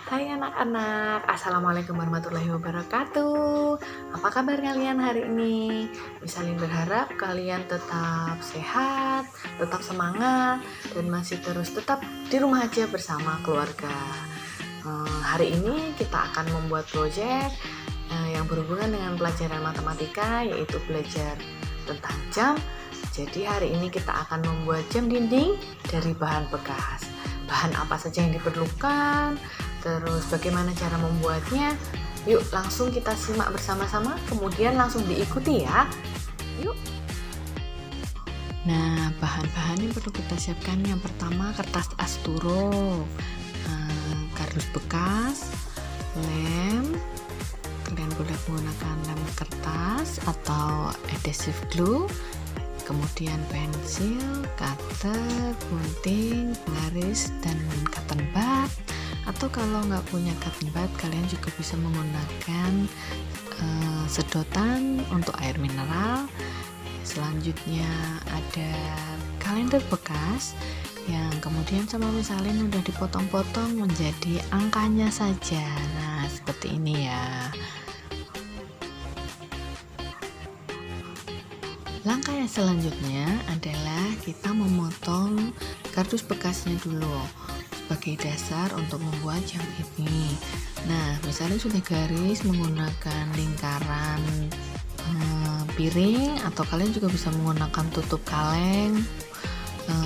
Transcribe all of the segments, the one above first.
Hai anak-anak, Assalamualaikum warahmatullahi wabarakatuh. Apa kabar kalian hari ini? Saling berharap kalian tetap sehat, tetap semangat, dan masih terus tetap di rumah aja bersama keluarga. Hari ini kita akan membuat proyek yang berhubungan dengan pelajaran matematika, yaitu belajar tentang jam. Jadi hari ini kita akan membuat jam dinding dari bahan bekas. Bahan apa saja yang diperlukan, terus bagaimana cara membuatnya. Yuk langsung kita simak bersama-sama, kemudian langsung diikuti ya. Yuk. Nah, bahan-bahan yang perlu kita siapkan, yang pertama kertas asturo, kardus bekas, lem. Kalian boleh menggunakan lem kertas atau adhesive glue, kemudian pensil, cutter, gunting, garis, dan cotton bud. Atau kalau nggak punya cotton bud, kalian juga bisa menggunakan sedotan untuk air mineral. Selanjutnya ada kalender bekas yang kemudian sama misalin udah dipotong-potong menjadi angkanya saja. Nah, seperti ini ya. Langkah yang selanjutnya adalah kita memotong kardus bekasnya dulu sebagai dasar untuk membuat jam ini. Nah, misalnya sudah garis menggunakan lingkaran piring, atau kalian juga bisa menggunakan tutup kaleng.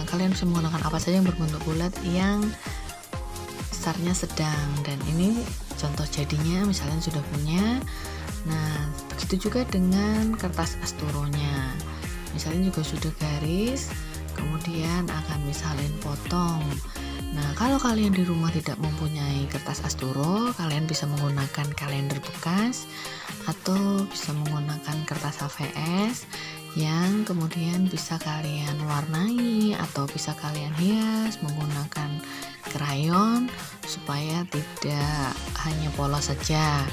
Kalian bisa menggunakan apa saja yang berbentuk bulat yang besarnya sedang, dan ini contoh jadinya misalnya sudah punya. Nah, begitu juga dengan kertas asturonya. Misalnya juga sudah garis, kemudian akan misalin potong. Nah, kalau kalian di rumah tidak mempunyai kertas asturo, kalian bisa menggunakan kalender bekas atau bisa menggunakan kertas HVS yang kemudian bisa kalian warnai atau bisa kalian hias menggunakan krayon supaya tidak hanya polos saja.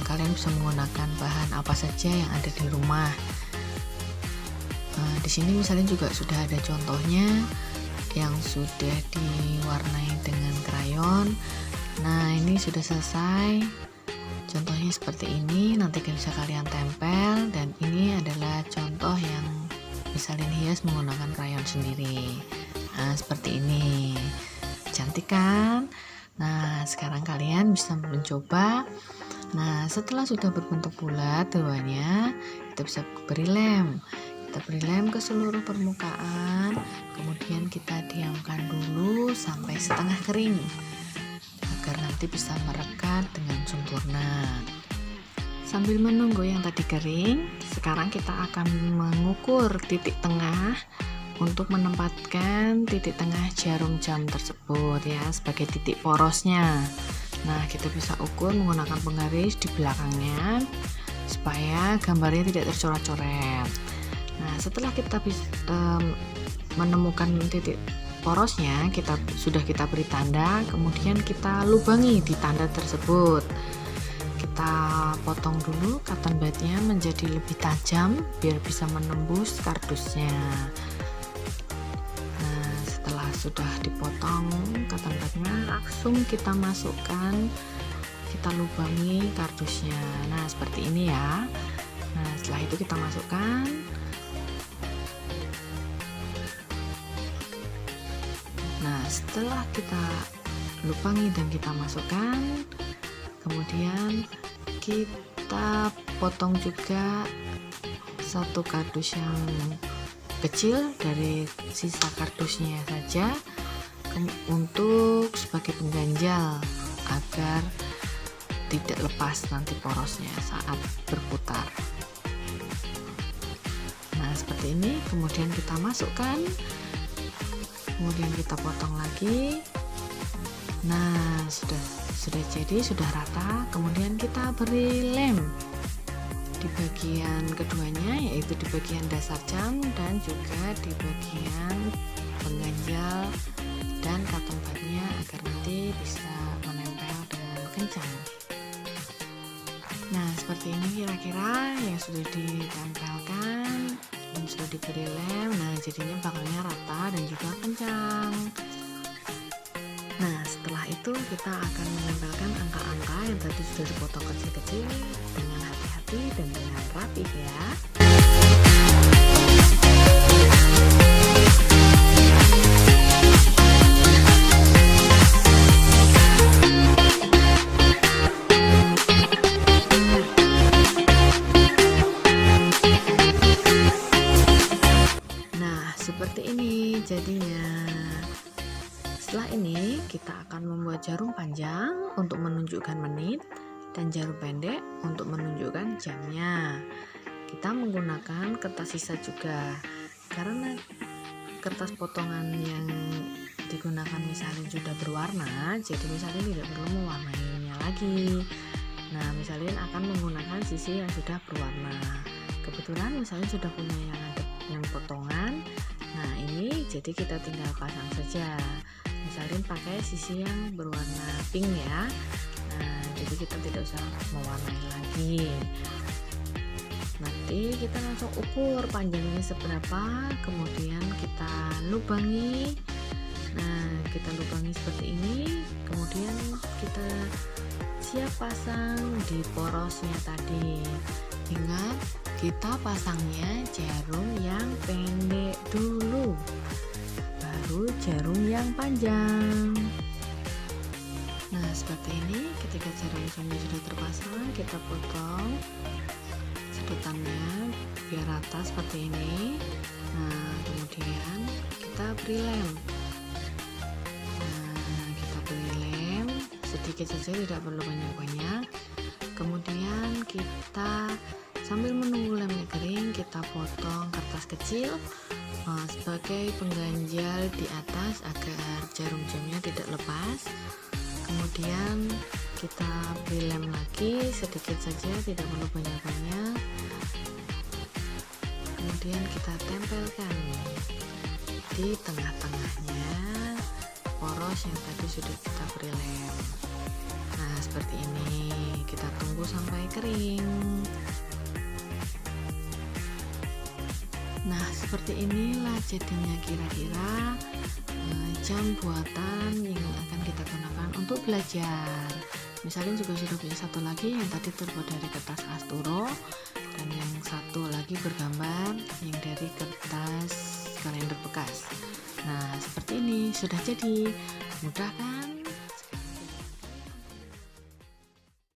Kalian bisa menggunakan bahan apa saja yang ada di rumah. Di sini misalnya juga sudah ada contohnya yang sudah diwarnai dengan krayon. Nah, ini sudah selesai. Contohnya seperti ini, nanti bisa kalian tempel, dan ini adalah contoh yang bisa kalian hias menggunakan krayon sendiri. Nah, seperti ini. Cantik kan? Nah, sekarang kalian bisa mencoba. Nah, setelah sudah berbentuk bulat duanya, kita bisa beri lem. Kita beri lem ke seluruh permukaan, kemudian kita diamkan dulu sampai setengah kering agar nanti bisa merekat dengan sempurna. Sambil menunggu yang tadi kering, sekarang kita akan mengukur titik tengah untuk menempatkan titik tengah jarum jam tersebut ya, sebagai titik porosnya. Nah, kita bisa ukur menggunakan penggaris di belakangnya supaya gambarnya tidak tercoret-coret. Nah, setelah kita menemukan titik porosnya, sudah kita beri tanda, kemudian kita lubangi di tanda tersebut. Kita potong dulu cotton budnya menjadi lebih tajam biar bisa menembus kardusnya. Nah, setelah sudah dipotong cotton budnya, langsung kita masukkan, kita lubangi kardusnya. Nah, seperti ini ya. Nah, setelah itu kita masukkan. Nah, setelah kita lubangi dan kita masukkan, kemudian kita potong juga satu kardus yang kecil dari sisa kardusnya saja untuk sebagai pengganjal agar tidak lepas nanti porosnya saat berputar. Nah, seperti ini. Kemudian kita masukkan, kemudian kita potong lagi. Nah, sudah jadi, sudah rata. Kemudian kita beri lem di bagian keduanya, yaitu di bagian dasar jam dan juga di bagian pengganjal dan cotton budnya agar nanti bisa menempel dengan kencang. Nah, seperti ini kira-kira yang sudah ditempelkan dan sudah diberi lem. Nah, jadinya bakalnya rata dan juga kencang. Nah, setelah itu itu kita akan menempelkan angka-angka yang tadi sudah dipotong kecil-kecil dengan hati-hati dan dengan rapi ya. Seperti ini jadinya. Setelah ini kita akan membuat jarum panjang untuk menunjukkan menit dan jarum pendek untuk menunjukkan jamnya. Kita menggunakan kertas sisa juga, karena kertas potongan yang digunakan misalnya sudah berwarna, jadi misalnya tidak perlu mewarnainya lagi. Nah, misalnya akan menggunakan sisi yang sudah berwarna. Kebetulan misalnya sudah punya yang potongan. Nah, ini jadi kita tinggal pasang saja. Misalnya pakai sisi yang berwarna pink ya. Nah, jadi kita tidak usah mewarnai lagi. Nanti kita langsung ukur panjangnya seberapa, kemudian kita lubangi. Nah, kita lubangi seperti ini, kemudian kita siap pasang di porosnya tadi. Ingat, kita pasangnya jarum yang pendek dulu, baru jarum yang panjang. Nah, seperti ini. Ketika jarum-jarumnya sudah terpasang, kita potong sedotannya biar rata seperti ini. Nah, kemudian kita beri lem. Nah, kita beri lem sedikit saja, tidak perlu banyak-banyak. Kemudian kita sambil menunggu lemnya kering, kita potong kertas kecil sebagai pengganjal di atas agar jarum jamnya tidak lepas. Kemudian kita beri lem lagi sedikit saja, tidak perlu banyak-banyak. Kemudian kita tempelkan di tengah-tengahnya poros yang tadi sudah kita beri lem. Nah, seperti ini. Kita tunggu sampai kering. Nah, seperti inilah jadinya kira-kira jam buatan yang akan kita gunakan untuk belajar. Misalnya juga sudah punya satu lagi yang tadi terbuat dari kertas asturo, dan yang satu lagi bergambar yang dari kertas kalender bekas. Nah, seperti ini sudah jadi. Mudah kan?